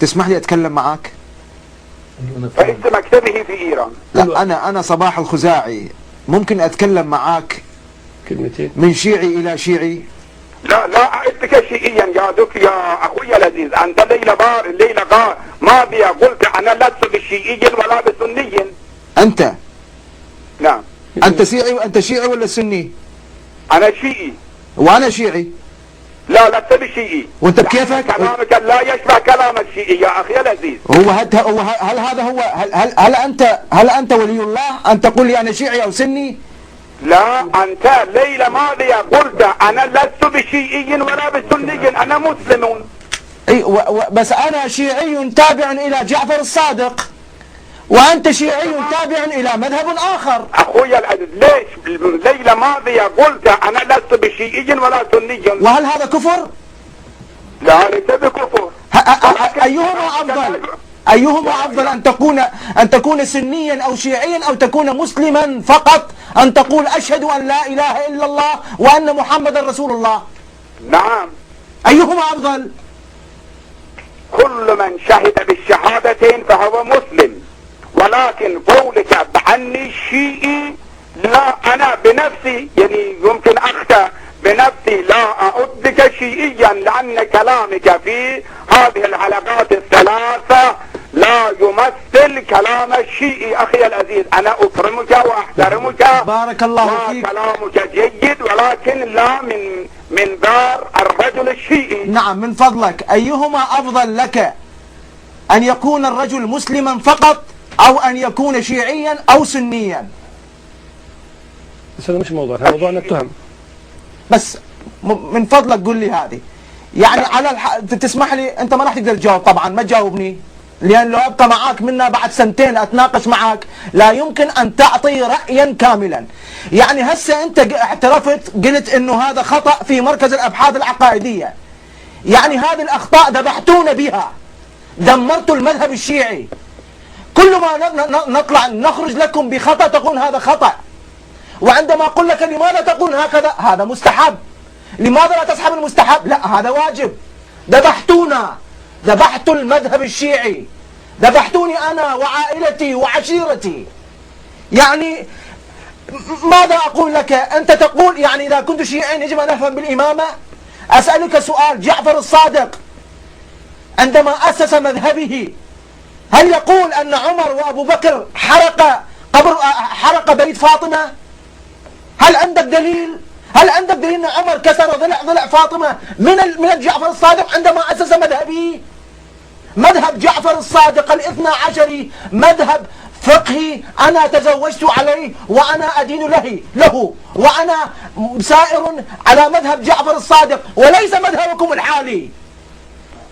تسمح لي أتكلم معك؟ رئيس مكتبه في إيران. لا، أنا صباح الخزاعي، ممكن أتكلم معك كلمتين من شيعي إلى شيعي؟ لا أنت شيئيا يا دك يا أخوي العزيز. أنت ليلة ماضية قلت أنا لست بشيئي ولا بسني. أنت؟ نعم. أنت شيعي ولا سني؟ أنا شيعي. وأنا شيعي. لا لست بشيعي. وأنت بكيفك؟ كلامك لا يشبه كلام الشيعي يا أخي العزيز. هل هذا هو هل أنت ولي الله أن تقول لي أنا شيعي أو سني؟ لا، أنت ليلة ماضية قلت أنا لست بشيعي ولا بسني، أنا مسلم. بس أنا شيعي تابع إلى جعفر الصادق، وأنت شيعي تابع إلى مذهب آخر. أخوي العزيز، ليش ليلة ماضية قلت أنا لست بشيعي ولا سني؟ وهل هذا كفر؟ لا ليس بكفر. أيهما أفضل أن تكون سنيا أو شيعيا أو تكون مسلما فقط، أن تقول أشهد أن لا إله إلا الله وأن محمد رسول الله؟ نعم. أيهما أفضل؟ كل من شهد بالشهادتين فهو مسلم، ولكن قولك بأني شيعي، لا، أنا بنفسي يعني يمكن أخطأ بنفسي، لا أعدك شيئيا، لأن كلامك في هذه الحلقات الثلاثة لا يمثل كلام الشيعي. أخي العزيز، أنا أكرمك وأحترمك، بارك الله فيك، كلامك جيد، ولكن لا من دار الرجل الشيعي. نعم، من فضلك، أيهما أفضل لك، أن يكون الرجل مسلما فقط أو أن يكون شيعيا أو سنيا؟ بس هذا مش موضوع، هذا موضوعنا التهم. بس من فضلك قل لي هذه، يعني تسمح لي، انت ما راح تقدر تجاوب طبعا، ما تجاوبني، لان لو ابقى معاك منا بعد سنتين اتناقش معاك لا يمكن ان تعطي رايا كاملا. يعني هسه انت اعترفت، قلت انه هذا خطا في مركز الابحاث العقائديه، يعني هذه الاخطاء ذبحتونا بها، دمرتوا المذهب الشيعي، كل ما نطلع نخرج لكم بخطا تقول هذا خطا، وعندما أقول لك لماذا تقول هكذا هذا مستحب، لماذا لا تسحب المستحب، لا هذا واجب. ذبحتونا، ذبحتوا المذهب الشيعي، ذبحتوني أنا وعائلتي وعشيرتي. يعني ماذا أقول لك؟ أنت تقول يعني إذا كنت شيعيا يجب أن أفهم بالإمامة. أسألك سؤال، جعفر الصادق عندما أسس مذهبه هل يقول أن عمر وأبو بكر حرق بيت فاطمة؟ هل عندك دليل؟ هل عندك دليل أن عمر كسر ضلع فاطمة من جعفر الصادق عندما أسس مذهبه؟ مذهب جعفر الصادق الاثنى عشري مذهب فقهي، أنا تزوجت عليه وأنا أدين له وأنا سائر على مذهب جعفر الصادق، وليس مذهبكم الحالي،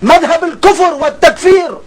مذهب الكفر والتكفير.